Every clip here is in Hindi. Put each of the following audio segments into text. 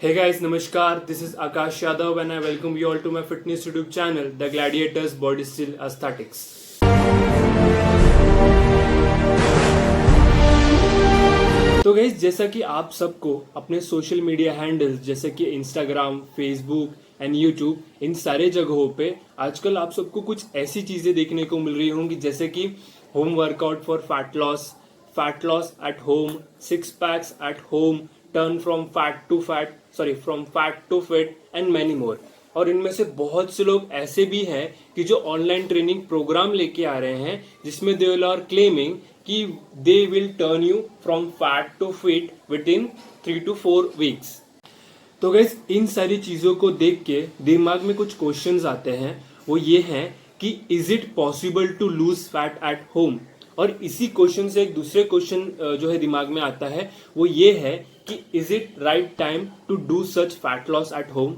Hey guys, Namaskar. This is Akash Yadav and I welcome you all to my fitness YouTube channel, The Gladiators Body Still Aesthetics. तो गाइज, जैसा कि आप सबको अपने सोशल मीडिया हैंडल्स जैसे कि इंस्टाग्राम, फेसबुक एंड यूट्यूब, इन सारे जगहों पे आजकल आप सबको कुछ ऐसी चीजें देखने को मिल रही होंगी जैसे कि home workout for fat loss at home, six packs at home, turn from fat to fit and many more. और इनमें से बहुत से लोग ऐसे भी हैं कि जो ऑनलाइन ट्रेनिंग प्रोग्राम लेके आ रहे हैं जिसमें दे आर क्लेमिंग कि they will turn you from fat to fit within 3 to 4 weeks. तो गाइस, इन सारी चीजों को देख के दिमाग में कुछ क्वेश्चंस आते हैं। वो ये हैं कि is it possible to lose fat at home. और इसी क्वेश्चन से एक दूसरे क्वेश्चन जो है दिमाग में आता है, वो ये है कि is it right time to do such fat loss at home.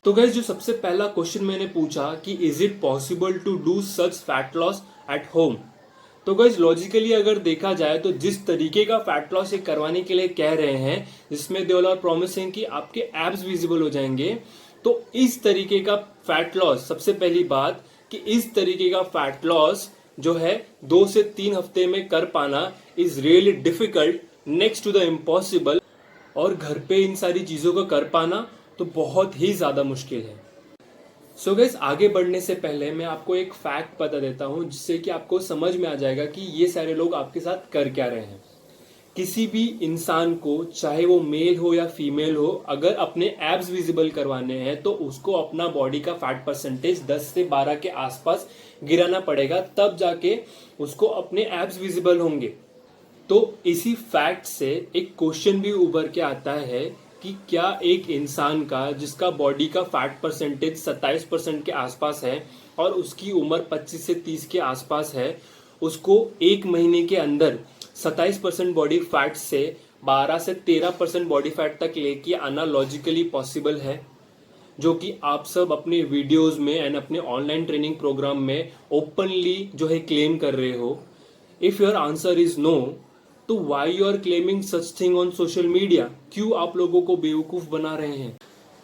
तो गाइस, जो सबसे पहला क्वेश्चन मैंने पूछा कि is it possible to do such fat loss at home, तो गाइस लॉजिकली अगर देखा जाए तो जिस तरीके का फैट लॉस ये करवाने के लिए कह रहे हैं जिसमें दे आर प्रॉमिसिंग कि आपके एब्स विजिबल हो जाएंगे, तो इस तरीके का फैट लॉस, सबसे पहली बात कि इस तरीके का फैट लॉस जो है 2 से 3 हफ्ते में कर पाना is really difficult, next to the impossible. और घर पे इन सारी चीजों को कर पाना तो बहुत ही ज्यादा मुश्किल है। सो गाइस, आगे बढ़ने से पहले मैं आपको एक फैक्ट बता देता हूं जिससे कि आपको समझ में आ जाएगा कि ये सारे लोग आपके साथ कर क्या रहे हैं। किसी भी इंसान को, चाहे वो मेल हो या फीमेल हो, अगर अपने एब्स विजिबल करवाने हैं तो उसको अपना बॉडी का फैट परसेंटेज 10 से 12 के आसपास गिराना पड़ेगा, तब जाके उसको अपने एब्स विजिबल होंगे। तो इसी फैक्ट से एक क्वेश्चन भी उभर के आता है कि क्या एक इंसान का जिसका बॉडी का फैट परसेंटेज 27% के आसपास है और उसकी उम्र 25 से 30 के आसपास है, उसको एक महीने के अंदर 27% बॉडी फैट से 12 से 13% बॉडी फैट तक लेके आना लॉजिकली पॉसिबल है, जो कि आप सब अपने वीडियोस में एंड अपने ऑनलाइन ट्रेनिंग प्रोग्राम में ओपनली जो है क्लेम कर रहे हो। If your answer is no, तो why you are claiming such thing on social media? क्यों आप लोगों को बेवकूफ बना रहे हैं?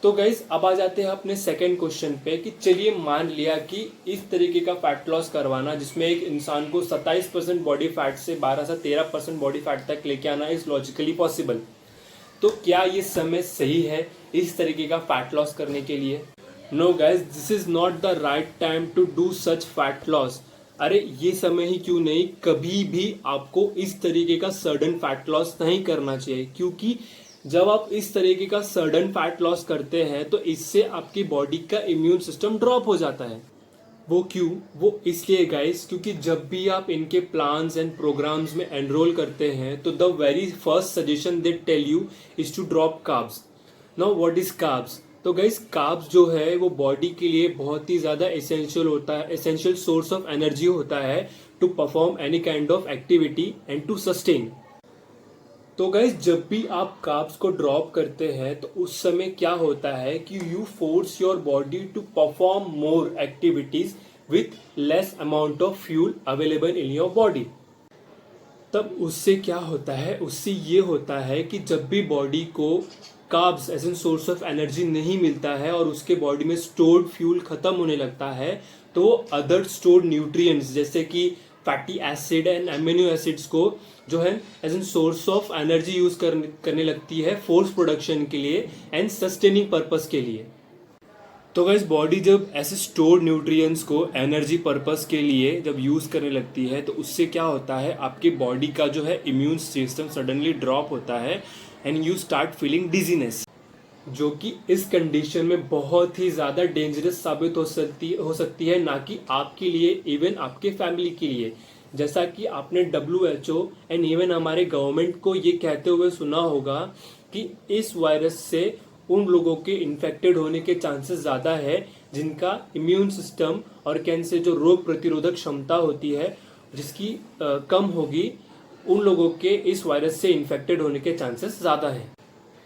तो गाइस, अब आ जाते हैं अपने सेकंड क्वेश्चन पे कि चलिए मान लिया कि इस तरीके का फैट लॉस करवाना जिसमें एक इंसान को 27% बॉडी फैट से 12 से 13% बॉडी फैट तक लेके आना इज लॉजिकली पॉसिबल, तो क्या ये समय सही है इस तरीके का फैट लॉस करने के लिए? No guys, this is not the right time to do such fat loss. अरे ये समय ही क्यों नहीं, कभी भी आपको इस तरीके का सडन फैट लॉस नहीं करना चाहिए, क्योंकि जब आप इस तरीके का सडन फैट लॉस करते हैं तो इससे आपकी बॉडी का इम्यून सिस्टम ड्रॉप हो जाता है। वो क्यों? वो इसलिए गाइस, क्योंकि जब भी आप इनके प्लान्स एंड प्रोग्राम्स में एनरोल करते हैं तो the very first suggestion they tell you is to drop carbs. Now what is carbs? तो गाइस, कार्ब्स जो है वो बॉडी के लिए बहुत ही ज्यादा एसेंशियल होता है, एसेंशियल सोर्स ऑफ एनर्जी होता है to perform any kind of activity and to sustain. तो गाइस, जब भी आप कार्ब्स को ड्रॉप करते हैं तो उस समय क्या होता है कि you force your body to perform more activities with less amount of fuel available in your body. तब उससे क्या होता है? उससे ये होता है कि जब भी बॉडी को carbs as an source of energy नहीं मिलता है और उसके बॉडी में स्टोर्ड फ्यूल खत्म होने लगता है, तो अदर स्टोर्ड न्यूट्रिएंट्स जैसे कि fatty acid and amino acids को जो है as an source of energy use करने लगती है फोर्स प्रोडक्शन के लिए एंड सस्टेनिंग पर्पस के लिए। तो गाइस, बॉडी जब ऐसे स्टोर्ड न्यूट्रिएंट्स को एनर्जी पर्पस के लिए जब यूज करने लगती है तो उससे क्या होता है, आपकी बॉडी का जो है इम्यून सिस्टम सडनली ड्रॉप होता है and you start feeling dizziness, जो कि इस कंडीशन में बहुत ही ज्यादा डेंजरस साबित हो सकती है, ना कि आपके लिए, इवन आपके फैमिली के लिए। जैसा कि आपने WHO एंड इवन हमारे गवर्नमेंट को ये कहते हुए सुना होगा कि इस वायरस से उन लोगों के इन्फेक्टेड होने के चांसेस ज्यादा है जिनका इम्यून सिस्टम और कैंसर जो रोग प्रतिरोधक क्षमता होती है जिसकी कम होगी, उन लोगों के इस वायरस से इन्फेक्टेड होने के चांसेस ज्यादा है।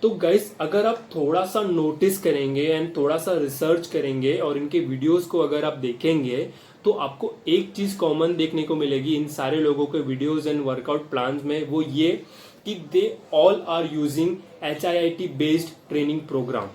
तो गाइस, अगर आप थोड़ा सा नोटिस करेंगे एंड थोड़ा सा रिसर्च करेंगे और इनके वीडियोस को अगर आप देखेंगे तो आपको एक चीज कॉमन देखने को मिलेगी इन सारे लोगों के वीडियोस एंड वर्कआउट प्लान्स में, वो ये कि they all are using HIIT based training program.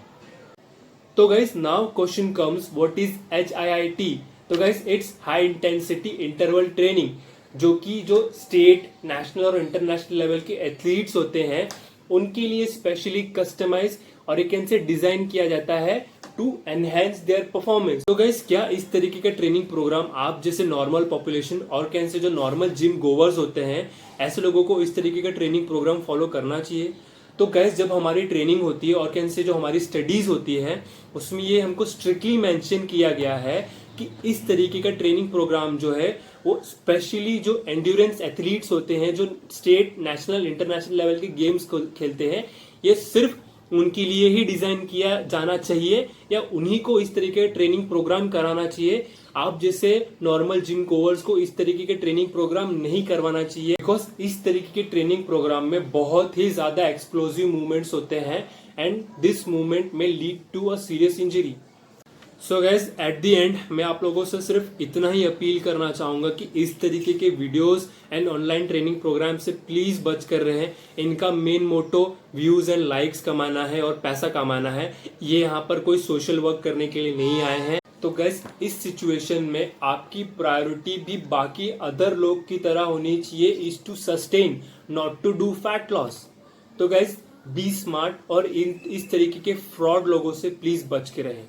तो guys now question comes, what is HIIT? तो guys it's high intensity interval training, जो कि जो स्टेट, नेशनल और इंटरनेशनल लेवल के एथलीट्स होते हैं उनके लिए स्पेशली कस्टमाइज और एक से डिजाइन किया जाता है टू एनहेंस देयर परफॉर्मेंस। तो गाइस क्या इस तरीके का ट्रेनिंग प्रोग्राम आप जैसे नॉर्मल पॉपुलेशन और कैसे जो नॉर्मल जिम गोवर्स होते हैं ऐसे लोगों को इस तरीके का ट्रेनिंग प्रोग्राम फॉलो करना चाहिए? तो गैस जब हमारी ट्रेनिंग होती है और कैसे जो हमारी स्टडीज होती है उसमें ये हमको स्ट्रिक्टली मेंशन किया गया है कि इस तरीके का ट्रेनिंग प्रोग्राम जो है वो स्पेशली जो एंड्योरेंस एथलीट्स होते हैं, जो स्टेट, नेशनल, इंटरनेशनल लेवल के गेम्स को खेलते हैं, ये सिर्फ उनके लिए ही डिजाइन किया जाना चाहिए या उन्हीं को इस तरीके का ट्रेनिंग प्रोग्राम कराना चाहिए। आप जैसे नॉर्मल जिम गोवर्स को इस तरीके के ट्रेनिंग प्रोग्राम नहीं करवाना चाहिए, बिकॉज इस तरीके के ट्रेनिंग प्रोग्राम में बहुत ही ज्यादा एक्सप्लोसिव मूवमेंट्स होते हैं and this movement may lead to a serious injury. So guys at the end मैं आप लोगों से सिर्फ इतना ही अपील करना चाहूंगा कि इस तरीके के videos and online training program से प्लीज बच कर रहें। इनका main motto views and likes कमाना है और पैसा कमाना है। ये यहाँ पर कोई सोशल वर्क करने के लिए नहीं आए हैं। तो गाइज इस सिचुएशन में आपकी प्रायोरिटी भी बाकी अदर लोग की तरह होनी चाहिए, is to sustain, not to do fat loss. तो गाइज बी स्मार्ट और इस तरीके के फ्रॉड लोगों से प्लीज बच के रहें।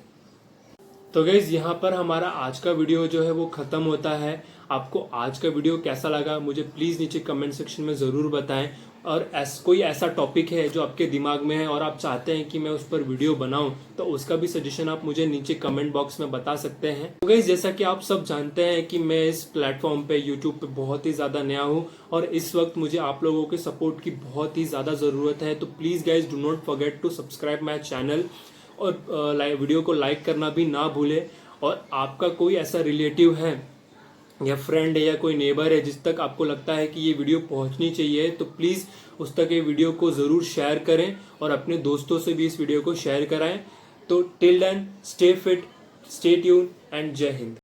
तो गाइज यहाँ पर हमारा आज का वीडियो जो है वो खत्म होता है। आपको आज का वीडियो कैसा लगा मुझे प्लीज नीचे कमेंट सेक्शन में जरूर बताएं, और कोई ऐसा टॉपिक है जो आपके दिमाग में है और आप चाहते हैं कि मैं उस पर वीडियो बनाऊं तो उसका भी सजेशन आप मुझे नीचे कमेंट बॉक्स में बता सकते हैं। तो गाइज जैसा कि आप सब जानते हैं कि मैं इस प्लेटफॉर्म पे यूट्यूब पे बहुत ही ज्यादा नया हूं और इस वक्त मुझे आप लोगों के सपोर्ट की बहुत ही ज्यादा जरूरत है। तो please guys do not forget to subscribe my channel और वीडियो को लाइक करना भी ना भूले। और आपका कोई ऐसा रिलेटिव है या फ्रेंड है या कोई नेबर है जिस तक आपको लगता है कि ये वीडियो पहुंचनी चाहिए तो प्लीज उस तक ये वीडियो को जरूर शेयर करें और अपने दोस्तों से भी इस वीडियो को शेयर कराएं। तो till then stay fit, stay tune and Jai Hind.